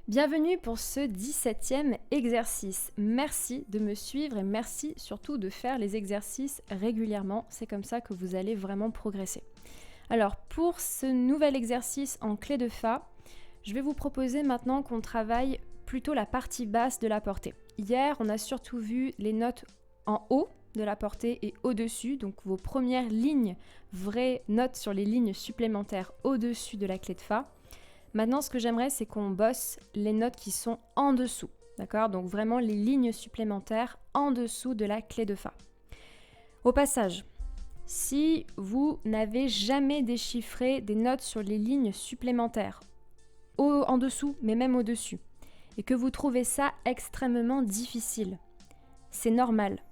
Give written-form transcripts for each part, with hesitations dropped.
Bienvenue pour ce 17e exercice. Merci de me suivre et merci surtout de faire les exercices régulièrement. C'est comme ça que vous allez vraiment progresser. Alors pour ce nouvel exercice en clé de Fa, je vais vous proposer maintenant qu'on travaille plutôt la partie basse de la portée. Hier, on a surtout vu les notes en haut de la portée et au-dessus, donc vos premières lignes, vraies notes sur les lignes supplémentaires au-dessus de la clé de Fa. Maintenant, ce que j'aimerais, c'est qu'on bosse les notes qui sont en dessous, d'accord? Donc vraiment les lignes supplémentaires en dessous de la clé de Fa. Au passage, si vous n'avez jamais déchiffré des notes sur les lignes supplémentaires, en dessous, mais même au-dessus, et que vous trouvez ça extrêmement difficile, c'est normal.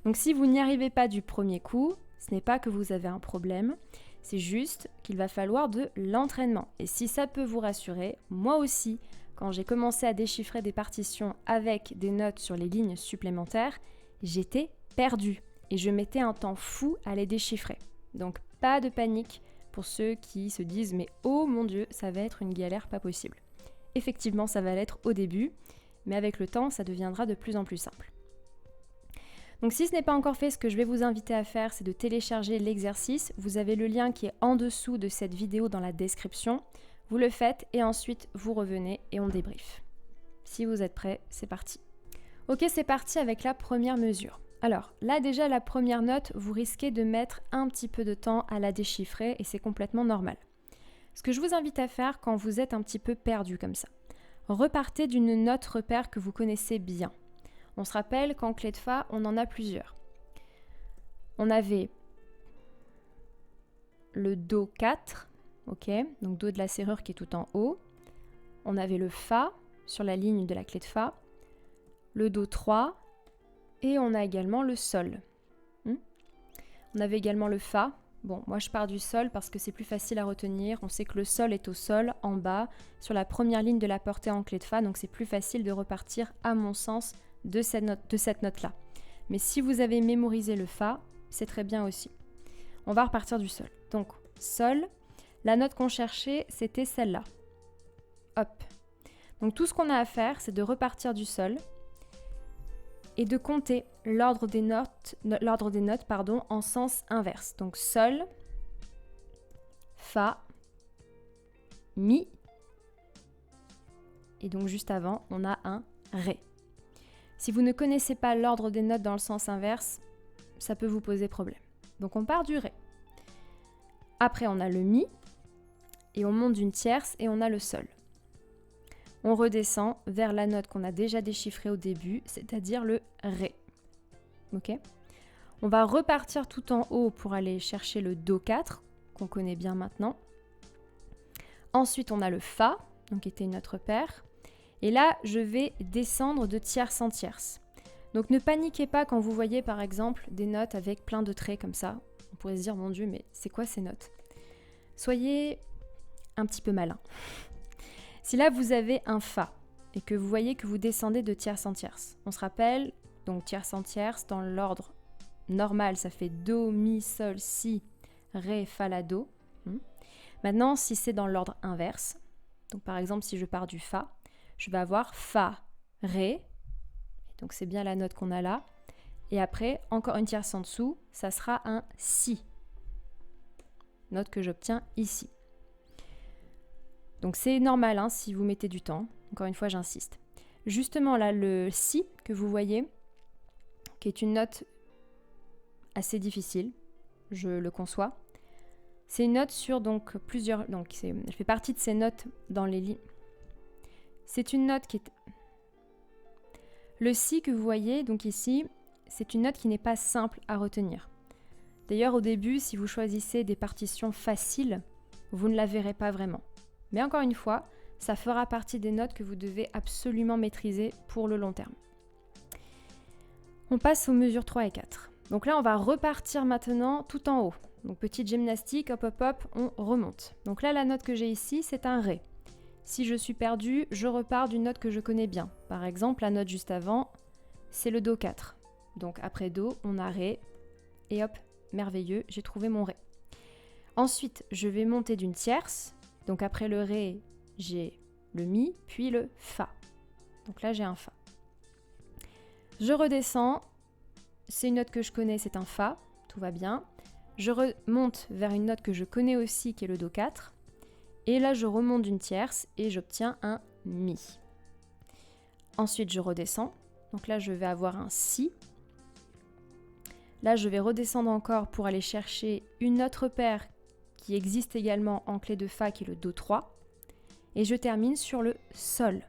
Donc si vous n'y arrivez pas du premier coup, ce n'est pas que vous avez un problème, c'est juste qu'il va falloir de l'entraînement. Et si ça peut vous rassurer, moi aussi, quand j'ai commencé à déchiffrer des partitions avec des notes sur les lignes supplémentaires, j'étais perdue et je mettais un temps fou à les déchiffrer. Donc pas de panique pour ceux qui se disent « mais oh mon Dieu, ça va être une galère pas possible ». Effectivement, ça va l'être au début, mais avec le temps, ça deviendra de plus en plus simple. Donc si ce n'est pas encore fait, ce que je vais vous inviter à faire, c'est de télécharger l'exercice. Vous avez le lien qui est en dessous de cette vidéo dans la description. Vous le faites et ensuite vous revenez et on débriefe. Si vous êtes prêts, c'est parti. Ok, c'est parti avec la première mesure. Alors là déjà, la première note, vous risquez de mettre un petit peu de temps à la déchiffrer et c'est complètement normal. Ce que je vous invite à faire quand vous êtes un petit peu perdu comme ça, repartez d'une note repère que vous connaissez bien. On se rappelle qu'en clé de Fa, on en a plusieurs. On avait le Do 4, ok, donc Do de la serrure qui est tout en haut. On avait le Fa sur la ligne de la clé de Fa, le Do 3, et on a également le Sol. On avait également le Fa. Bon, moi je pars du Sol parce que c'est plus facile à retenir. On sait que le Sol est au Sol, en bas, sur la première ligne de la portée en clé de Fa, donc c'est plus facile de repartir, à mon sens, de cette note-là. Mais si vous avez mémorisé le Fa, c'est très bien aussi. On va repartir du Sol. Donc, Sol, la note qu'on cherchait, c'était celle-là. Hop. Donc tout ce qu'on a à faire, c'est de repartir du Sol et de compter l'ordre des notes, en sens inverse. Donc Sol, Fa, Mi, et donc juste avant, on a un Ré. Si vous ne connaissez pas l'ordre des notes dans le sens inverse, ça peut vous poser problème. Donc on part du Ré. Après on a le Mi, et on monte d'une tierce et on a le Sol. On redescend vers la note qu'on a déjà déchiffrée au début, c'est-à-dire le Ré. Ok ? On va repartir tout en haut pour aller chercher le Do 4, qu'on connaît bien maintenant. Ensuite on a le Fa, donc qui était une note repère. Et là, je vais descendre de tierce en tierce. Donc ne paniquez pas quand vous voyez par exemple des notes avec plein de traits comme ça. On pourrait se dire, mon Dieu, mais c'est quoi ces notes? Soyez un petit peu malin. Si là vous avez un Fa et que vous voyez que vous descendez de tierce en tierce, on se rappelle, donc tierce en tierce, dans l'ordre normal, ça fait Do, Mi, Sol, Si, Ré, Fa, La, Do. Maintenant, si c'est dans l'ordre inverse, donc par exemple si je pars du Fa, je vais avoir Fa, Ré, donc c'est bien la note qu'on a là, et après, encore une tierce en dessous, ça sera un Si, note que j'obtiens ici. Donc c'est normal hein, si vous mettez du temps, encore une fois j'insiste. Justement là, le Si que vous voyez, qui est une note assez difficile, je le conçois, c'est une note sur donc plusieurs, donc elle fait partie de ces notes dans les lignes. C'est une note qui est... Le Si que vous voyez, donc ici, c'est une note qui n'est pas simple à retenir. D'ailleurs, au début, si vous choisissez des partitions faciles, vous ne la verrez pas vraiment. Mais encore une fois, ça fera partie des notes que vous devez absolument maîtriser pour le long terme. On passe aux mesures 3 et 4. Donc là, on va repartir maintenant tout en haut. Donc petite gymnastique, hop hop hop, on remonte. Donc là, la note que j'ai ici, c'est un Ré. Si je suis perdue, je repars d'une note que je connais bien. Par exemple, la note juste avant, c'est le Do 4. Donc après Do, on a Ré, et hop, merveilleux, j'ai trouvé mon Ré. Ensuite, je vais monter d'une tierce. Donc après le Ré, j'ai le Mi, puis le Fa. Donc là, j'ai un Fa. Je redescends, c'est une note que je connais, c'est un Fa, tout va bien. Je remonte vers une note que je connais aussi, qui est le Do 4. Et là, je remonte d'une tierce et j'obtiens un Mi. Ensuite, je redescends. Donc là, je vais avoir un Si. Là, je vais redescendre encore pour aller chercher une autre paire qui existe également en clé de Fa, qui est le Do 3. Et je termine sur le Sol.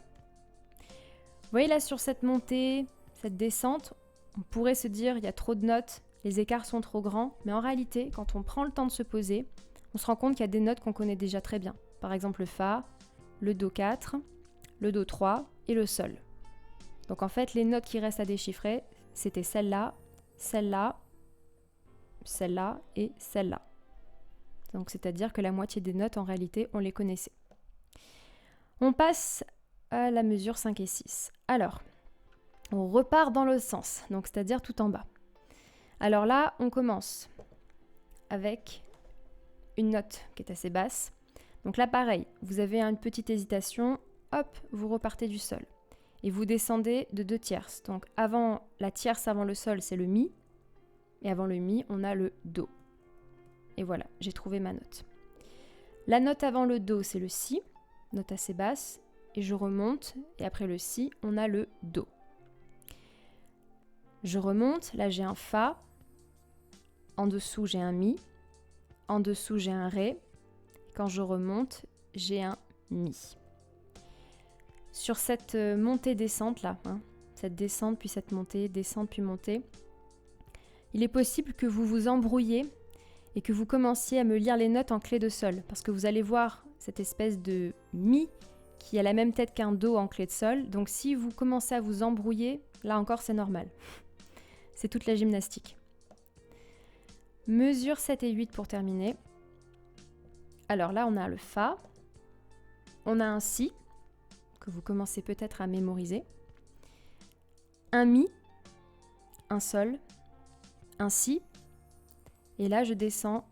Vous voyez là, sur cette montée, cette descente, on pourrait se dire il y a trop de notes, les écarts sont trop grands. Mais en réalité, quand on prend le temps de se poser, on se rend compte qu'il y a des notes qu'on connaît déjà très bien. Par exemple le Fa, le Do 4, le Do 3 et le Sol. Donc en fait, les notes qui restent à déchiffrer, c'était celle-là, celle-là, celle-là et celle-là. Donc c'est-à-dire que la moitié des notes, en réalité, on les connaissait. On passe à la mesure 5 et 6. Alors, on repart dans l'autre sens, donc c'est-à-dire tout en bas. Alors là, on commence avec une note qui est assez basse. Donc là, pareil, vous avez une petite hésitation, hop, vous repartez du Sol. Et vous descendez de 2 tierces. Donc avant la tierce avant le Sol, c'est le Mi. Et avant le Mi, on a le Do. Et voilà, j'ai trouvé ma note. La note avant le Do, c'est le Si, note assez basse. Et je remonte, et après le Si, on a le Do. Je remonte, là j'ai un Fa. En dessous, j'ai un Mi. En dessous, j'ai un Ré. Quand je remonte, j'ai un Mi. Sur cette montée-descente là, cette descente puis cette montée, descente puis montée, il est possible que vous vous embrouillez et que vous commenciez à me lire les notes en clé de Sol, parce que vous allez voir cette espèce de Mi qui a la même tête qu'un Do en clé de Sol. Donc si vous commencez à vous embrouiller, là encore c'est normal. C'est toute la gymnastique. Mesure 7 et 8 pour terminer. Alors là on a le Fa, on a un Si, que vous commencez peut-être à mémoriser, un Mi, un Sol, un Si, et là je descends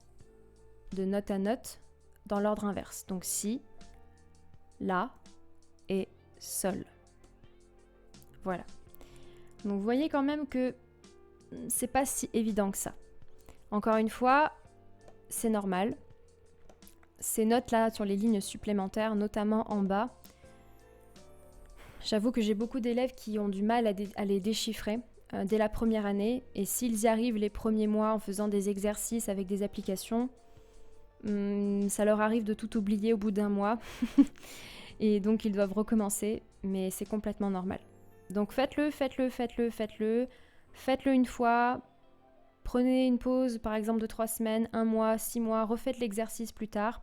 de note à note dans l'ordre inverse. Donc Si, La et Sol. Voilà. Donc vous voyez quand même que c'est pas si évident que ça. Encore une fois, c'est normal. Ces notes-là sur les lignes supplémentaires, notamment en bas, j'avoue que j'ai beaucoup d'élèves qui ont du mal à les déchiffrer dès la première année. Et s'ils y arrivent les premiers mois en faisant des exercices avec des applications, ça leur arrive de tout oublier au bout d'un mois. Et donc ils doivent recommencer, mais c'est complètement normal. Donc faites-le une fois. Prenez une pause par exemple de 3 semaines, 1 mois, 6 mois, refaites l'exercice plus tard.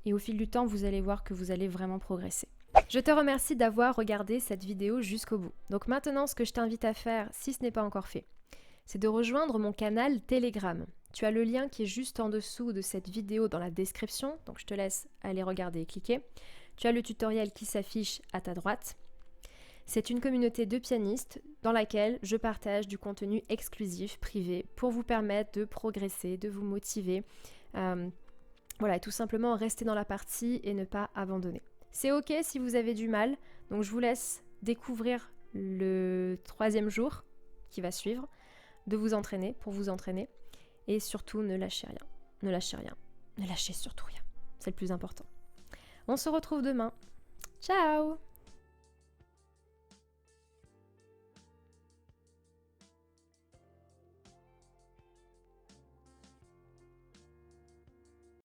Et au fil du temps, vous allez voir que vous allez vraiment progresser. Je te remercie d'avoir regardé cette vidéo jusqu'au bout. Donc maintenant, ce que je t'invite à faire, si ce n'est pas encore fait, c'est de rejoindre mon canal Telegram. Tu as le lien qui est juste en dessous de cette vidéo dans la description, donc je te laisse aller regarder et cliquer. Tu as le tutoriel qui s'affiche à ta droite. C'est une communauté de pianistes dans laquelle je partage du contenu exclusif, privé, pour vous permettre de progresser, de vous motiver. Voilà, tout simplement rester dans la partie et ne pas abandonner. C'est ok si vous avez du mal, donc je vous laisse découvrir le 3e jour qui va suivre, de vous entraîner, pour vous entraîner, et surtout ne lâchez rien, ne lâchez rien, ne lâchez surtout rien, c'est le plus important. On se retrouve demain, ciao!